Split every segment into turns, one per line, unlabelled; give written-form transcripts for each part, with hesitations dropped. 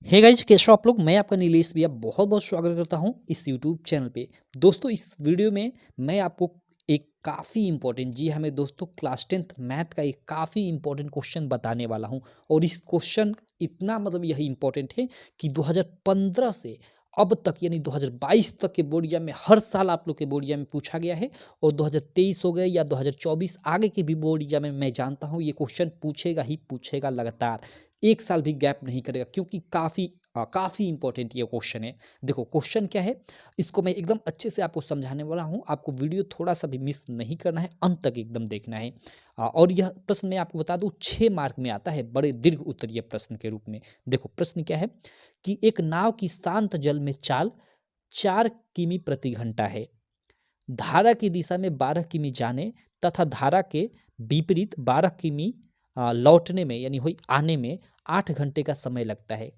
Hey guys, कैसे हो आप लोग। मैं आपका नीलेश भैया बहुत बहुत स्वागत करता हूं इस यूट्यूब चैनल पे। दोस्तों, इस वीडियो में मैं आपको एक काफ़ी इंपॉर्टेंट, जी हाँ मेरे दोस्तों, क्लास 10th मैथ का एक काफ़ी इंपॉर्टेंट क्वेश्चन बताने वाला हूं। और इस क्वेश्चन इतना यही इंपॉर्टेंट है कि 2015 से अब तक यानी 2022 तक के बोर्ड एग्जाम में हर साल आप लोग के बोर्ड एग्जाम में पूछा गया है। और 2023 हो गए या 2024 आगे के भी बोर्ड एग्जाम में मैं जानता हूँ ये क्वेश्चन पूछेगा ही पूछेगा लगातार। एक साल भी गैप नहीं करेगा, क्योंकि काफ़ी इंपॉर्टेंट ये क्वेश्चन है। देखो क्वेश्चन क्या है, इसको मैं एकदम अच्छे से आपको समझाने वाला हूँ। आपको वीडियो थोड़ा सा भी मिस नहीं करना है, अंत तक एकदम देखना है। और यह प्रश्न मैं आपको बता दूं 6 मार्क में आता है, बड़े दीर्घ उत्तरीय प्रश्न के रूप में। देखो प्रश्न क्या है कि एक नाव की शांत जल में चाल 4 किमी प्रति घंटा है। धारा की दिशा में 12 किमी जाने तथा धारा के विपरीत 12 किमी लौटने में यानी वही आने में 8 घंटे का समय लगता है।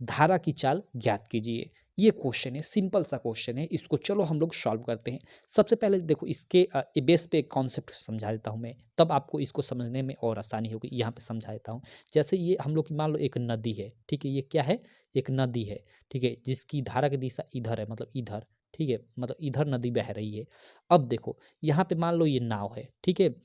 धारा की चाल ज्ञात कीजिए। ये क्वेश्चन है, सिंपल सा क्वेश्चन है। इसको चलो हम लोग सॉल्व करते हैं। सबसे पहले देखो इसके बेस पे एक कॉन्सेप्ट समझा देता हूँ मैं, तब आपको इसको समझने में और आसानी होगी। यहाँ पे समझा देता हूँ। जैसे ये हम लोग की मान लो एक नदी है, ठीक है। ये क्या है, एक नदी है, ठीक है, जिसकी धारा की दिशा इधर है, मतलब इधर, ठीक है, मतलब इधर नदी बह रही है। अब देखो यहाँ पे मान लो ये नाव है, ठीक है।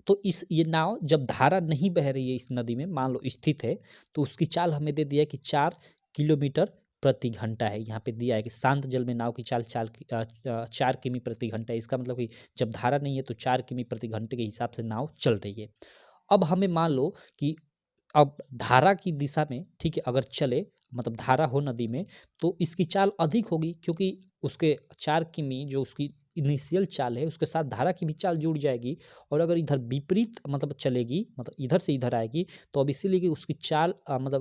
तो इस ये नाव जब धारा नहीं बह रही है इस नदी में, मान लो स्थित है, तो उसकी चाल हमें दे दिया है कि 4 किलोमीटर प्रति घंटा है। यहाँ पे दिया है कि शांत जल में नाव की चाल 4 किमी प्रति घंटा है। इसका मतलब कि जब धारा नहीं है तो 4 किमी प्रति घंटे के हिसाब से नाव चल रही है। अब हमें मान लो कि अब धारा की दिशा में, ठीक है, अगर चले, मतलब धारा हो नदी में, तो इसकी चाल अधिक होगी, क्योंकि उसके 4 किमी जो उसकी इनिशियल चाल है उसके साथ धारा की भी चाल जुड़ जाएगी। और अगर इधर विपरीत चलेगी, मतलब इधर से इधर आएगी, तो अब इसीलिए कि उसकी चाल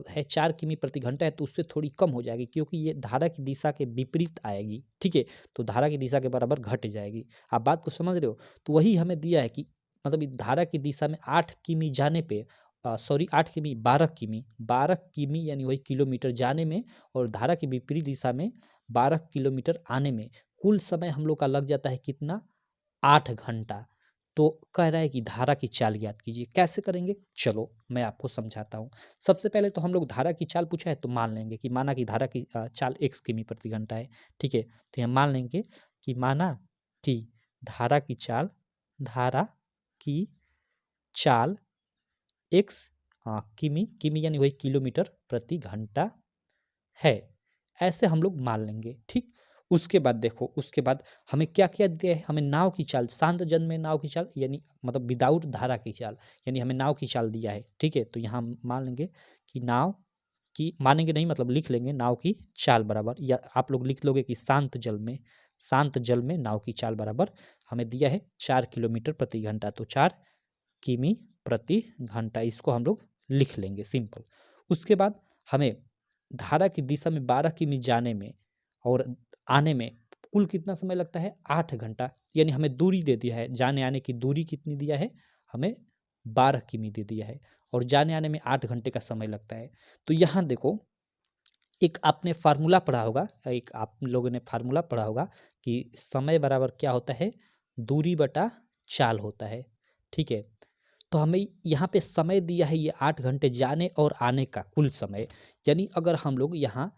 है 4 किमी प्रति घंटा है, तो उससे थोड़ी कम हो जाएगी, क्योंकि ये धारा की दिशा के विपरीत आएगी, ठीक है। तो धारा की दिशा के बराबर घट जाएगी। आप बात को समझ रहे हो। तो वही हमें दिया है कि इस धारा की दिशा में 8 किमी जाने पे, सॉरी 8 किमी, 12 किमी, 12 किमी यानी वही किलोमीटर जाने में, और धारा की विपरीत दिशा में 12 किलोमीटर आने में कुल समय हम लोग का लग जाता है कितना, 8 घंटा। तो कह रहा है कि धारा की चाल ज्ञात कीजिए। कैसे करेंगे, चलो मैं आपको समझाता हूँ। सबसे पहले तो हम लोग धारा की चाल पूछा है तो मान लेंगे कि माना कि धारा की चाल 1 किमी प्रति घंटा है, ठीक है। तो यहाँ मान लेंगे कि माना कि धारा की चाल, धारा की चाल एक्स किमी, किमी यानी वही किलोमीटर प्रति घंटा है। ऐसे हम लोग मान लेंगे, ठीक। उसके बाद देखो, उसके बाद हमें क्या क्या दिया है, हमें नाव की चाल, शांत जल में नाव की चाल यानी विदाउट धारा की चाल, यानी हमें नाव की चाल दिया है, ठीक है। तो यहाँ मान लेंगे कि नाव की, मानेंगे नहीं मतलब लिख लेंगे, नाव की चाल बराबर, या आप लोग लिख लोगे कि शांत जल में, शांत जल में नाव की चाल बराबर हमें दिया है 4 किलोमीटर प्रति घंटा। तो 4 किमी प्रति घंटा, इसको हम लोग लिख लेंगे, सिंपल। उसके बाद हमें धारा की दिशा में 12 किमी जाने में और आने में कुल कितना समय लगता है, 8 घंटा। यानी हमें दूरी दे दिया है, जाने आने की दूरी कितनी दिया है, हमें 12 किमी दे दिया है, और जाने आने में 8 घंटे का समय लगता है। तो यहाँ देखो, एक आपने फार्मूला पढ़ा होगा, एक आप लोगों ने फार्मूला पढ़ा होगा कि समय बराबर क्या होता है, दूरी बटा चाल होता है, ठीक है। तो हमें यहाँ पे समय दिया है ये 8 घंटे जाने और आने का कुल समय। यानी अगर हम लोग यहाँ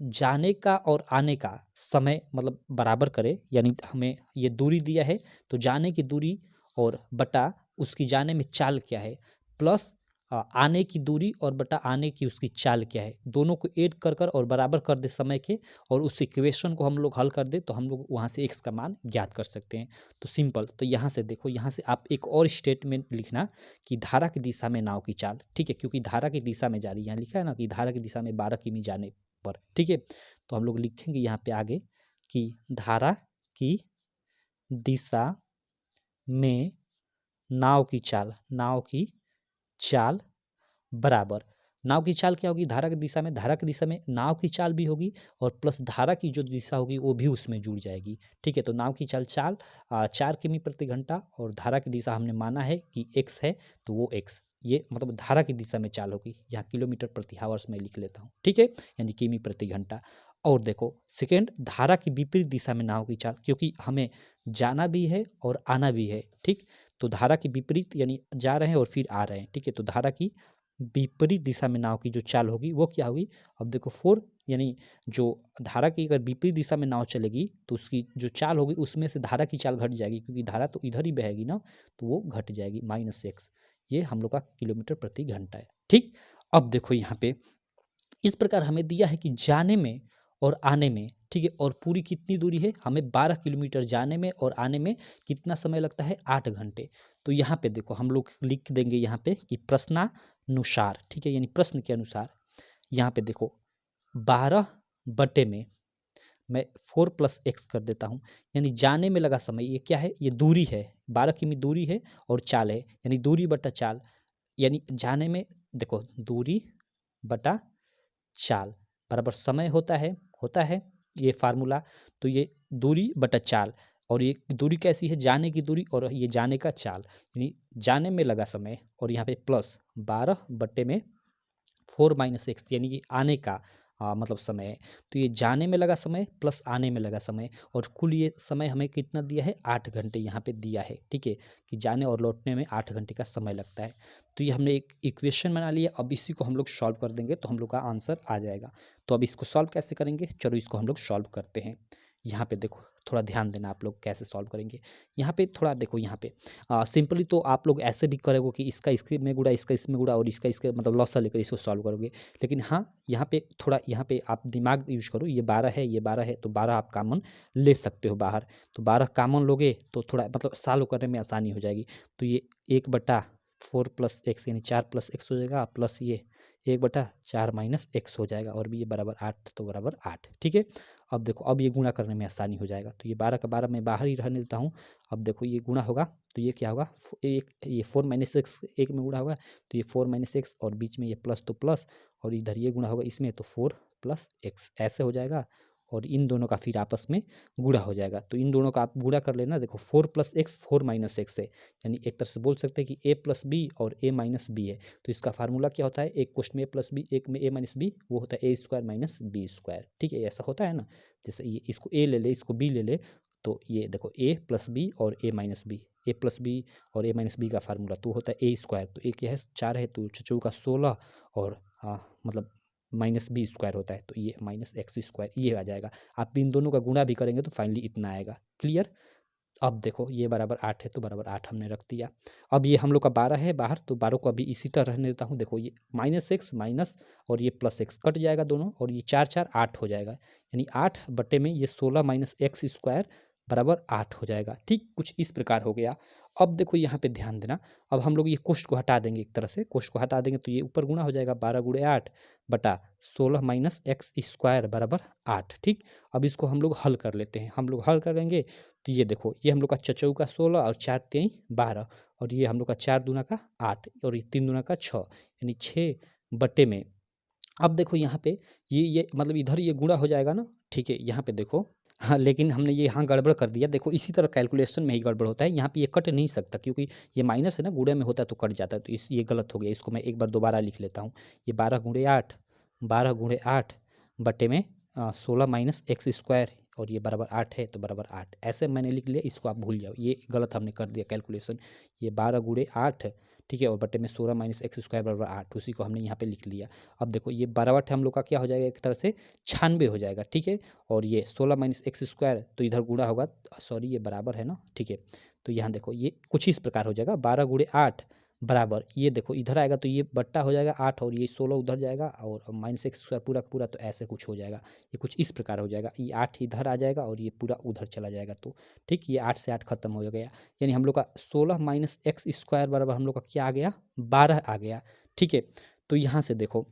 जाने का और आने का समय बराबर करें, यानी हमें ये दूरी दिया है, तो जाने की दूरी और बटा उसकी जाने में चाल क्या है, प्लस आने की दूरी और बटा आने की उसकी चाल क्या है, दोनों को ऐड कर कर और बराबर कर दे समय के, और उस इक्वेशन को हम लोग हल कर दे, तो हम लोग वहाँ से एक्स का मान ज्ञात कर सकते हैं। तो सिंपल, तो यहाँ से देखो, यहाँ से आप एक और स्टेटमेंट लिखना कि धारा की दिशा में नाव की चाल, ठीक है, क्योंकि धारा की दिशा में जा रही है, यहाँ लिखा है ना कि धारा की दिशा में 12 किमी जाने पर, ठीक है। तो हम लोग लिखेंगे यहाँ पे आगे कि धारा की दिशा में नाव की चाल, नाव की चाल बराबर, नाव की चाल क्या होगी, धारा की दिशा में, धारा की दिशा में नाव की चाल भी होगी, और प्लस धारा की जो दिशा होगी वो भी उसमें जुड़ जाएगी, ठीक है। तो नाव की चाल 4 किमी प्रति घंटा, और धारा की दिशा हमने माना है कि एक्स है, तो वो एक्स, ये धारा की दिशा में चाल होगी। यहाँ किलोमीटर प्रति हावर्स में लिख लेता हूँ, ठीक है, यानी किमी प्रति घंटा। और देखो सेकेंड, धारा की विपरीत दिशा में नाव की चाल, क्योंकि हमें जाना भी है और आना भी है, ठीक। तो धारा की विपरीत यानी जा रहे हैं और फिर आ रहे हैं, ठीक है। तो धारा की विपरीत दिशा में नाव की जो चाल होगी वो क्या होगी। अब देखो 4 यानी जो धारा की अगर विपरीत दिशा में नाव चलेगी तो उसकी जो चाल होगी उसमें से धारा की चाल घट जाएगी, क्योंकि धारा तो इधर ही बहेगी ना, तो वो घट जाएगी -x। ये हम लोग का किलोमीटर प्रति घंटा है। ठीक, अब देखो यहाँ पे इस प्रकार हमें दिया है कि जाने में और आने में, ठीक है, और पूरी कितनी दूरी है, हमें 12 किलोमीटर जाने में और आने में कितना समय लगता है, 8 घंटे। तो यहाँ पे देखो हम लोग लिख देंगे यहाँ पे कि प्रश्नानुसार, ठीक है, यानी प्रश्न के अनुसार। यहाँ पे देखो 12 बटे में मैं 4 + x कर देता हूँ, यानी जाने में लगा समय, ये क्या है, ये दूरी है, 12 किमी दूरी है और चाल है, यानी दूरी बटा चाल, यानी जाने में देखो दूरी बटा चाल बराबर समय होता है ये फार्मूला। तो ये दूरी बटा चाल, और ये दूरी कैसी है, जाने की दूरी और ये जाने का चाल, यानी जाने में लगा समय और यहाँ पे प्लस 12 बटे में 4 - x, यानी कि आने का मतलब समय है। तो ये जाने में लगा समय प्लस आने में लगा समय, और कुल ये समय हमें कितना दिया है, 8 घंटे यहाँ पे दिया है। ठीक है, कि जाने और लौटने में 8 घंटे का समय लगता है। तो ये हमने एक इक्वेशन बना लिया। अब इसी को हम लोग सॉल्व कर देंगे तो हम लोग का आंसर आ जाएगा। तो अब इसको सॉल्व कैसे करेंगे, चलो इसको हम लोग सॉल्व करते हैं। यहाँ पे देखो थोड़ा ध्यान देना आप लोग कैसे सॉल्व करेंगे। यहाँ पे थोड़ा देखो, यहाँ पे सिंपली तो आप लोग ऐसे भी करोगे कि इसका इसके में गुड़ा, इसका इसमें गुड़ा और इसका इसके मतलब लॉसा लेकर इसको सॉल्व करोगे। लेकिन हाँ, यहाँ पे थोड़ा, यहाँ पे आप दिमाग यूज करो। ये 12 है, ये 12 है, तो 12 आप कॉमन ले सकते हो बाहर। तो 12 कॉमन लोगे तो थोड़ा मतलब सॉल्व करने में आसानी हो जाएगी। तो ये 1/4 + x यानी 4 + x हो जाएगा, प्लस ये 1/4 - x हो जाएगा, और भी ये बराबर 8, तो बराबर 8। ठीक है, अब देखो अब ये गुणा करने में आसानी हो जाएगा। तो ये 12 का 12 मैं बाहर ही रहने देता हूँ। अब देखो ये गुणा होगा तो ये क्या होगा, एक ये 4 - x एक में गुणा होगा, तो ये 4 - x, और बीच में ये प्लस तो प्लस, और इधर ये गुणा होगा इसमें, तो 4 + x ऐसे हो जाएगा, और इन दोनों का फिर आपस में गुणा हो जाएगा। तो इन दोनों का आप गुणा कर लेना। देखो 4 + x 4 - x है, यानी एक तरह से बोल सकते हैं कि a + b और a - b है। तो इसका फार्मूला क्या होता है, एक क्वेश्चन में a + b, एक में a - b, वो होता है a² - b²। ठीक है, ऐसा होता है ना। जैसे ये इसको a ले ले, इसको b ले ले, तो ये देखो a + b और a - b, a + b और a - b का फार्मूला तो होता है a²। तो एक क्या है, 4 है, तो 4 का 16, और मतलब -b² होता है, तो ये -x², ये आ जाएगा। आप इन दोनों का गुणा भी करेंगे तो फाइनली इतना आएगा। क्लियर। अब देखो ये बराबर 8 है, तो बराबर 8 हमने रख दिया। अब ये हम लोग का 12 है बाहर, तो 12 को अभी इसी तरह रहने देता हूँ। देखो ये -x माइनस और ये +x कट जाएगा दोनों, और ये 4 4 8 हो जाएगा, यानी 8 बटे में ये 16 - x² बराबर 8 हो जाएगा। ठीक, कुछ इस प्रकार हो गया। अब देखो यहाँ पे ध्यान देना, अब हम लोग ये कोष्ठ को हटा देंगे, एक तरह से कोष्ठ को हटा देंगे तो ये ऊपर गुणा हो जाएगा, 12 × 8 बटा 16 - x² बराबर 8। ठीक, अब इसको हम लोग हल कर लेते हैं। हम लोग हल करेंगे तो ये देखो, ये हम लोग का चचौका 16 और 4 × 3 12, और ये हम लोग का 4 दूना का 8 और ये 3 दूना का 6, यानी 6 बटे में। अब देखो यहाँ पे ये मतलब इधर ये गुणा हो जाएगा ना। ठीक है, यहाँ पे देखो, हाँ, लेकिन हमने ये यहाँ गड़बड़ कर दिया। देखो इसी तरह कैलकुलेशन में ही गड़बड़ होता है। यहाँ पे ये कट नहीं सकता, क्योंकि ये माइनस है ना, गुणे में होता है तो कट जाता है। तो ये गलत हो गया। इसको मैं एक बार दोबारा लिख लेता हूँ। ये 12 × 8, 12 × 8 बटे में 16 - x², और ये बराबर 8 है, तो बराबर 8 ऐसे मैंने लिख लिया। इसको आप भूल जाओ, ये गलत हमने कर दिया कैलकुलेशन। ये 12 × 8, ठीक है, और बटे में 16 - x² बराबर 8, उसी को हमने यहाँ पे लिख लिया। अब देखो ये 12 हम लोग का क्या हो जाएगा, एक तरह से 96 हो जाएगा। ठीक है, और ये 16 - x² तो इधर गुणा होगा, सॉरी ये बराबर है ना। ठीक है, तो यहाँ देखो ये कुछ इस प्रकार हो जाएगा, 12 × 8 बराबर, ये देखो इधर आएगा तो ये बट्टा हो जाएगा 8, और ये 16 उधर जाएगा, और -x² पूरा का पूरा, तो ऐसे कुछ हो जाएगा। ये कुछ इस प्रकार हो जाएगा, ये 8 इधर आ जाएगा और ये पूरा उधर चला जाएगा। तो ठीक, ये 8 से 8 खत्म हो गया, यानी हम लोग का 16 - x² बराबर हम लोग का क्या आ गया, 12 आ गया। ठीक है, तो यहाँ से देखो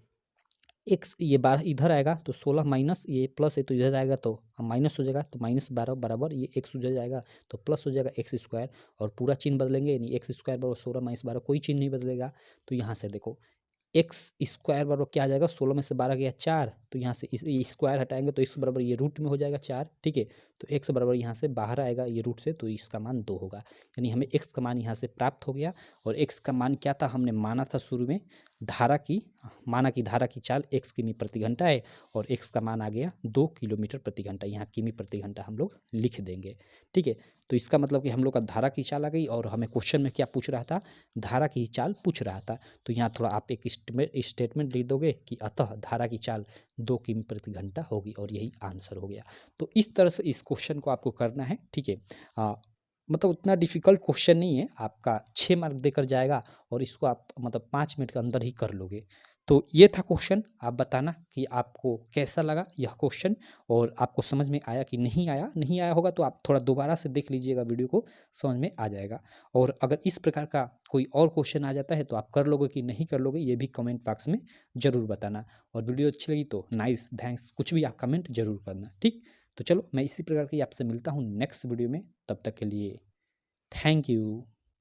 एक्स, ये 12 इधर आएगा तो 16 माइनस ये प्लस है, तो इधर आएगा तो माइनस हो जाएगा, तो -12 बराबर ये एक्स हो जाएगा, तो प्लस हो जाएगा x², और पूरा चिन्ह बदलेंगे, यानी x² बराबर 16 - 12, कोई चिन्ह नहीं बदलेगा। तो यहाँ से देखो x² बराबर क्या आ जाएगा, 16 में से 12 गया 4, तो तो यहाँ से ये स्क्वायर हटाएंगे तो x बराबर ये रूट में हो जाएगा 4, ठीक है। तो x बराबर यहाँ से बाहर आएगा ये रूट से, तो इसका मान 2 होगा। यानी हमें x का मान यहाँ से प्राप्त हो गया। और x का मान क्या था, हमने माना था शुरू में धारा की चाल x किमी प्रति घंटा है, और x का मान आ गया 2 किलोमीटर प्रति घंटा। यहाँ किमी प्रति घंटा हम लोग लिख देंगे, ठीक है। तो इसका मतलब कि हम लोग का धारा की चाल आ गई, और हमें क्वेश्चन में क्या पूछ रहा था, धारा की चाल पूछ रहा था। तो यहाँ थोड़ा आप एक स्टेटमेंट लिख दोगे कि अतः धारा की चाल 2 किमी प्रति घंटा होगी, और यही आंसर हो गया। तो इस तरह से इस क्वेश्चन को आपको करना है, ठीक है। मतलब उतना डिफिकल्ट क्वेश्चन नहीं है, आपका 6 मार्क देकर जाएगा, और इसको आप मतलब 5 मिनट के अंदर ही कर लोगे। तो ये था क्वेश्चन। आप बताना कि आपको कैसा लगा यह क्वेश्चन, और आपको समझ में आया कि नहीं आया। नहीं आया होगा तो आप थोड़ा दोबारा से देख लीजिएगा वीडियो को, समझ में आ जाएगा। और अगर इस प्रकार का कोई और क्वेश्चन आ जाता है तो आप कर लोगे कि नहीं कर लोगे, ये भी कमेंट बॉक्स में ज़रूर बताना। और वीडियो अच्छी लगी तो नाइस, थैंक्स, कुछ भी आप कमेंट जरूर करना, ठीक। तो चलो मैं इसी प्रकार की आपसे मिलता हूँ नेक्स्ट वीडियो में, तब तक के लिए थैंक यू।